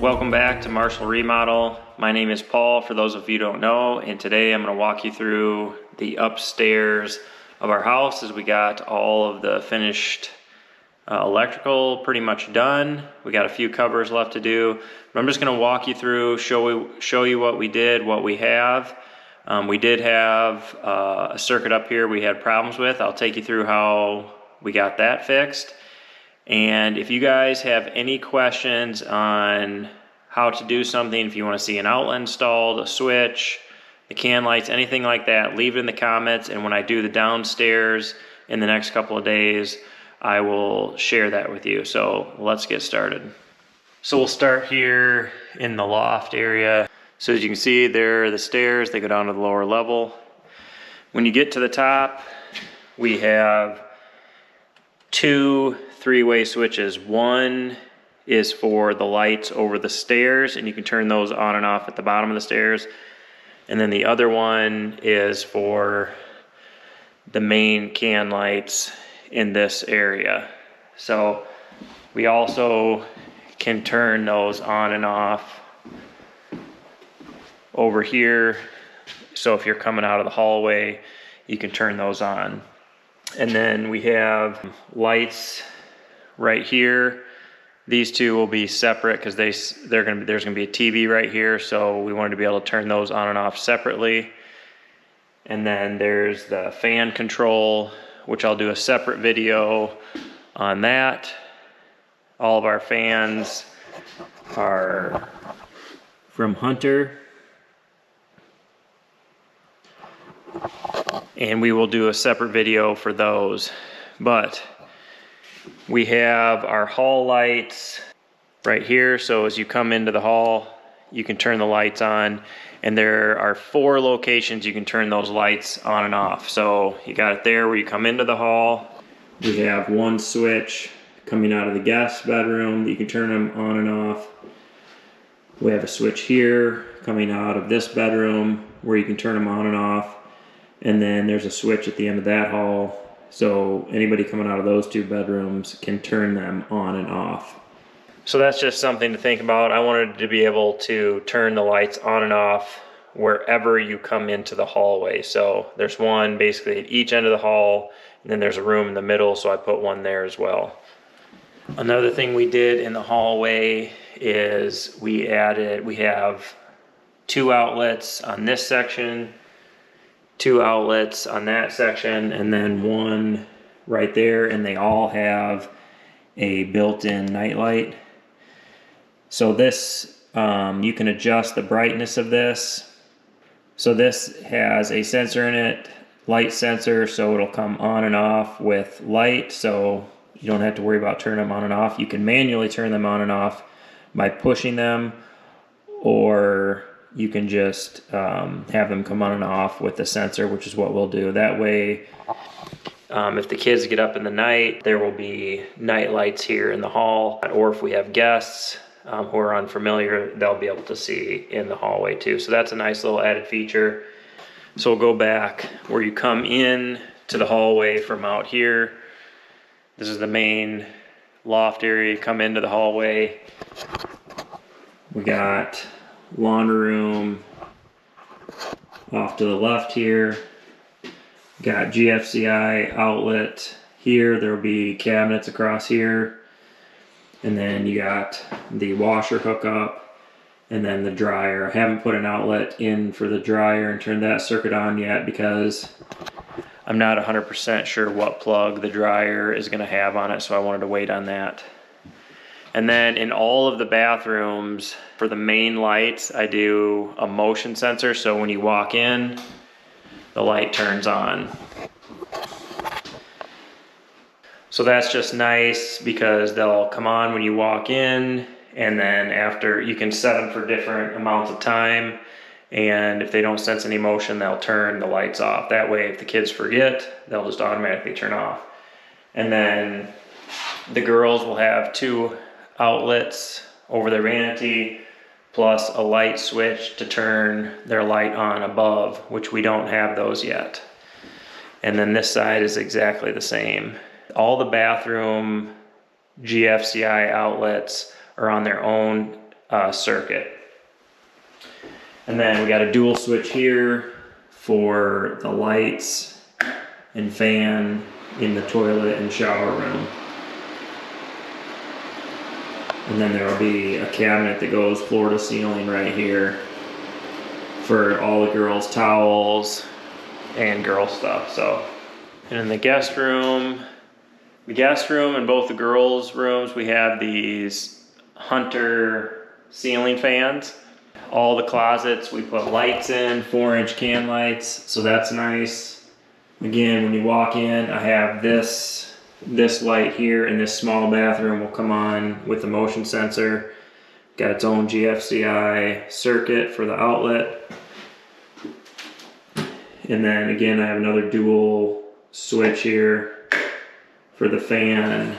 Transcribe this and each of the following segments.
Welcome back to Marshall Remodel. My name is Paul, for those of you who don't know, and today I'm going to walk you through the upstairs of our house as we got all of the finished electrical pretty much done. We got a few covers left to do, but I'm just going to walk you through, show you what we did, what we have. We did have a circuit up here we had problems with. I'll take you through how we got that fixed. And if you guys have any questions on how to do something, if you want to see an outlet installed, a switch, the can lights, anything like that, leave it in the comments, and when I do the downstairs in the next couple of days, I will share that with you. So let's get started. So we'll start here in the loft area. So as you can see, there are the stairs, they go down to the lower level. When you get to the top, we have two three-way switches. One is for the lights over the stairs, and you can turn those on and off at the bottom of the stairs. And then the other one is for the main can lights in this area. So we also can turn those on and off over here. So if you're coming out of the hallway, you can turn those on. And then we have lights right here. These two will be separate because there's gonna be a TV right here, so we wanted to be able to turn those on and off separately. And then there's the fan control, which I'll do a separate video on that. All of our fans are from Hunter, and we will do a separate video for those. But we have our hall lights right here, so as you come into the hall, you can turn the lights on, and there are 4 locations you can turn those lights on and off. So you got it there where you come into the hall. We have one switch coming out of the guest bedroom that you can turn them on and off. We have a switch here coming out of this bedroom where you can turn them on and off. And then there's a switch at the end of that hall, so anybody coming out of those 2 bedrooms can turn them on and off. So that's just something to think about. I wanted to be able to turn the lights on and off wherever you come into the hallway. So there's one basically at each end of the hall, and then there's a room in the middle, so I put one there as well. Another thing we did in the hallway is we have 2 outlets on this section, 2 outlets on that section, and then one right there, and they all have a built-in nightlight. So this, you can adjust the brightness of this. So this has a sensor in it, light sensor, so it'll come on and off with light, so you don't have to worry about turning them on and off. You can manually turn them on and off by pushing them, or you can just have them come on and off with the sensor, which is what we'll do. That way, if the kids get up in the night, there will be night lights here in the hall, or if we have guests who are unfamiliar, they'll be able to see in the hallway too. So that's a nice little added feature. So we'll go back where you come in to the hallway from out here. This is the main loft area. You come into the hallway. We got laundry room off to the left here. Got GFCI outlet here. There'll be cabinets across here, and then you got the washer hookup, and then the dryer. I haven't put an outlet in for the dryer and turned that circuit on yet because I'm not 100% sure what plug the dryer is going to have on it, so I wanted to wait on that. And then in all of the bathrooms, for the main lights, I do a motion sensor, so when you walk in, the light turns on. So that's just nice because they'll come on when you walk in, and then after, you can set them for different amounts of time, and if they don't sense any motion, they'll turn the lights off. That way, if the kids forget, they'll just automatically turn off. And then the girls will have 2 outlets over their vanity, plus a light switch to turn their light on above, which we don't have those yet. And then this side is exactly the same. All the bathroom GFCI outlets are on their own circuit. And then we got a dual switch here for the lights and fan in the toilet and shower room. And then there will be a cabinet that goes floor to ceiling right here for all the girls' towels and girl stuff. So, and in the guest room and both the girls' rooms, we have these Hunter ceiling fans. All the closets, we put lights in, 4-inch can lights, so that's nice. Again, when you walk in, I have this light here in this small bathroom will come on with the motion sensor. Got its own GFCI circuit for the outlet. And then again, I have another dual switch here for the fan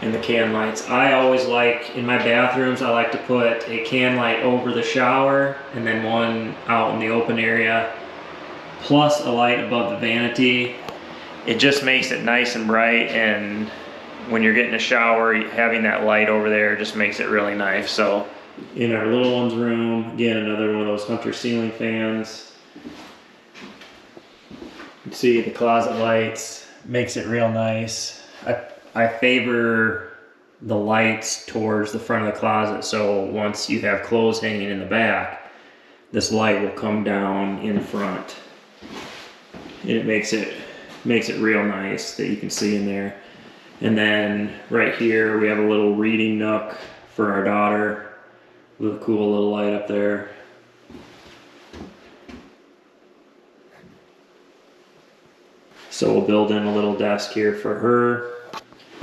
and the can lights. I always like, in my bathrooms, I like to put a can light over the shower and then one out in the open area, plus a light above the vanity. It just makes it nice and bright, and when you're getting a shower, having that light over there just makes it really nice. So in our little one's room, again, another one of those Hunter ceiling fans. You can see the closet lights, makes it real nice. I favor the lights towards the front of the closet, so once you have clothes hanging in the back, this light will come down in front. And it makes it real nice that you can see in there. And then right here we have a little reading nook for our daughter with a cool little light up there. So we'll build in a little desk here for her.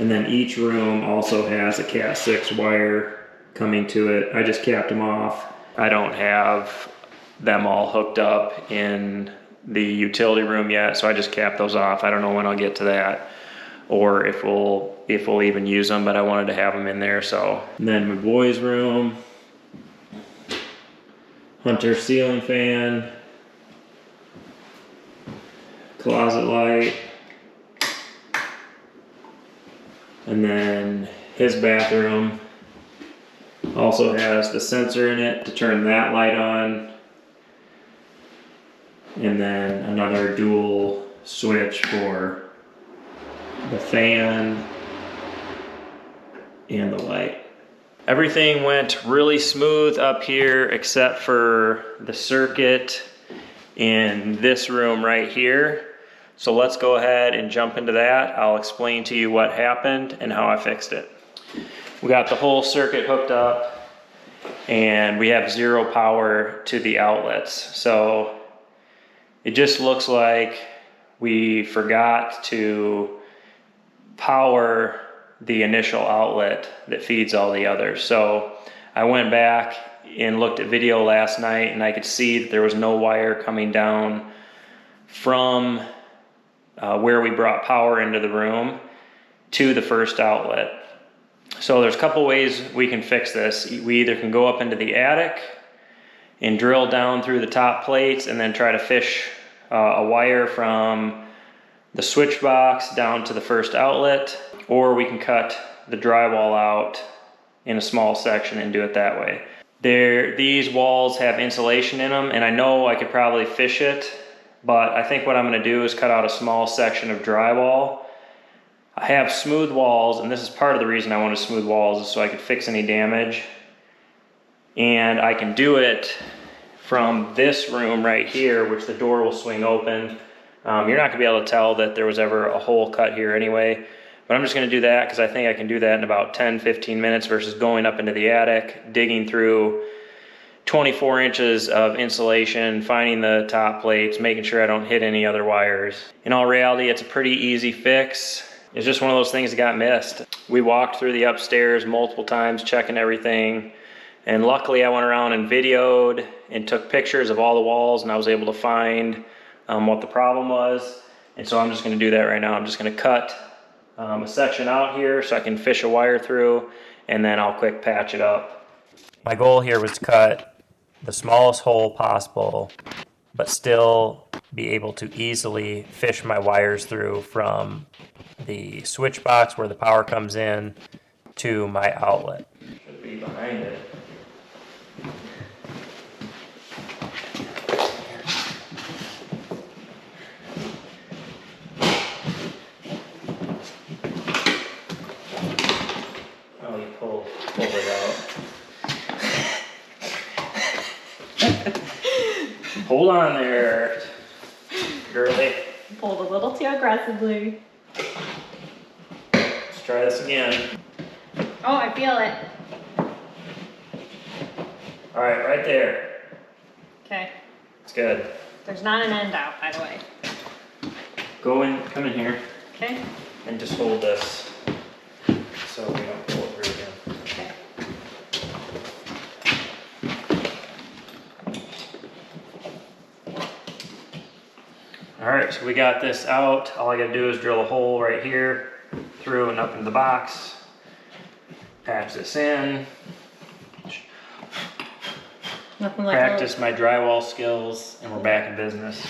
And then each room also has a Cat 6 wire coming to it. I just capped them off. I don't have them all hooked up in the utility room yet, so I just capped those off. I don't know when I'll get to that or if we'll even use them, but I wanted to have them in there. So, and then my boys' room, Hunter ceiling fan, closet light, and then his bathroom also has the sensor in it to turn that light on, and then another dual switch for the fan and the light. Everything went really smooth up here except for the circuit in this room right here. So let's go ahead and jump into that. I'll explain to you what happened and how I fixed it. We got the whole circuit hooked up and we have 0 power to the outlets. So it just looks like we forgot to power the initial outlet that feeds all the others. So I went back and looked at video last night and I could see that there was no wire coming down from where we brought power into the room to the first outlet. So there's a couple ways we can fix this. We either can go up into the attic and drill down through the top plates and then try to fish a wire from the switch box down to the first outlet, or we can cut the drywall out in a small section and do it that way. These walls have insulation in them, and I know I could probably fish it, but I think what I'm going to do is cut out a small section of drywall. I have smooth walls, and this is part of the reason I wanted smooth walls, is so I could fix any damage. And I can do it from this room right here, which the door will swing open. You're not going to be able to tell that there was ever a hole cut here anyway, but I'm just going to do that because I think I can do that in about 10-15 minutes versus going up into the attic, digging through 24 inches of insulation, finding the top plates, making sure I don't hit any other wires. In all reality, it's a pretty easy fix. It's just one of those things that got missed. We walked through the upstairs multiple times, checking everything. And luckily I went around and videoed and took pictures of all the walls, and I was able to find what the problem was. And so I'm just gonna do that right now. I'm just gonna cut a section out here so I can fish a wire through, and then I'll quick patch it up. My goal here was to cut the smallest hole possible, but still be able to easily fish my wires through from the switch box where the power comes in to my outlet. Should be behind it. pulled it out. Hold on there, girly. Pulled a little too aggressively. Let's try this again. Oh, I feel it. All right there. Okay. It's good. There's not an end out, by the way. Go in, come in here, Okay. and just hold this so we don't pull it through again. Okay. All right, so we got this out. All I gotta do is drill a hole right here, through and up into the box. Patch this in. Nothing like Practice my drywall skills, and we're back in business.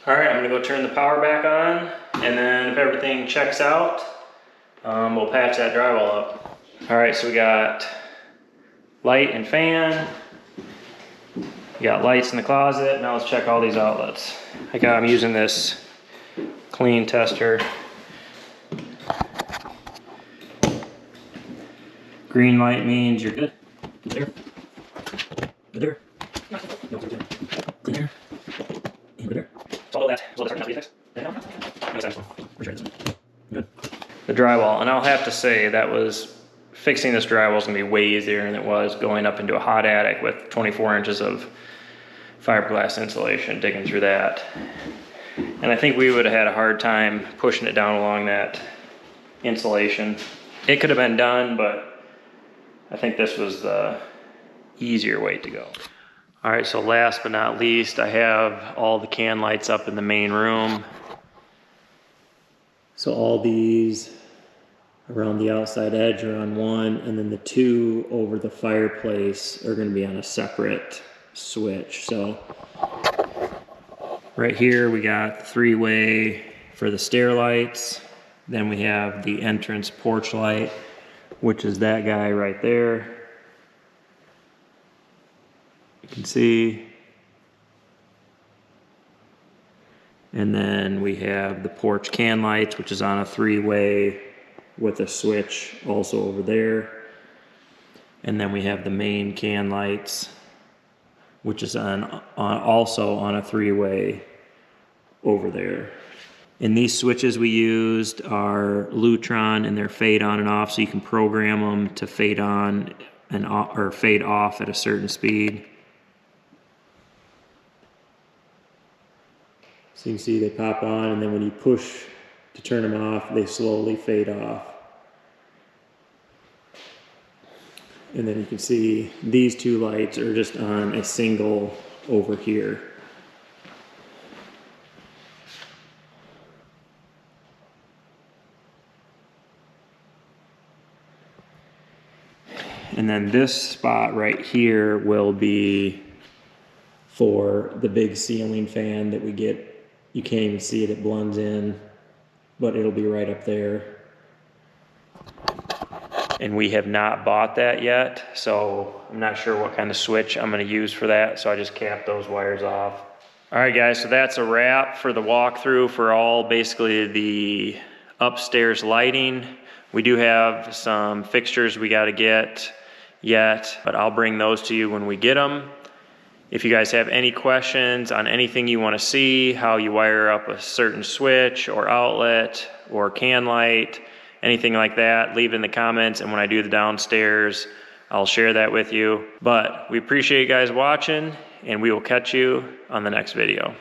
All right, I'm gonna go turn the power back on, and then if everything checks out, we'll patch that drywall up. All right, so we got light and fan. We got lights in the closet. Now let's check all these outlets. I'm using this clean tester. Green light means you're good. Good there. Good there. No, good there. Good there. And good there. So all that. So that's our fix. Good. The drywall, and I'll have to say that was fixing this drywall is gonna be way easier than it was going up into a hot attic with 24 inches of fiberglass insulation, digging through that. And I think we would have had a hard time pushing it down along that insulation. It could have been done, but I think this was the easier way to go. All right, so last but not least, I have all the can lights up in the main room. So all these around the outside edge are on one, and then the two over the fireplace are gonna be on a separate switch. So right here, we got the 3-way for the stair lights. Then we have the entrance porch light, which is that guy right there. You can see. And then we have the porch can lights, which is on a 3-way with a switch also over there. And then we have the main can lights, which is also on a 3-way over there. And these switches we used are Lutron, and they're fade on and off, so you can program them to fade on and off, or fade off at a certain speed. So you can see they pop on, and then when you push to turn them off, they slowly fade off. And then you can see these two lights are just on a single over here. And then this spot right here will be for the big ceiling fan that we get. You can't even see it, it blends in, but it'll be right up there. And we have not bought that yet, so I'm not sure what kind of switch I'm gonna use for that, so I just capped those wires off. All right guys, so that's a wrap for the walkthrough for all basically the upstairs lighting. We do have some fixtures we gotta get yet, but I'll bring those to you when we get them. If you guys have any questions on anything you want to see, how you wire up a certain switch or outlet or can light, anything like that, leave it in the comments, and when I do the downstairs, I'll share that with you. But we appreciate you guys watching, and we will catch you on the next video.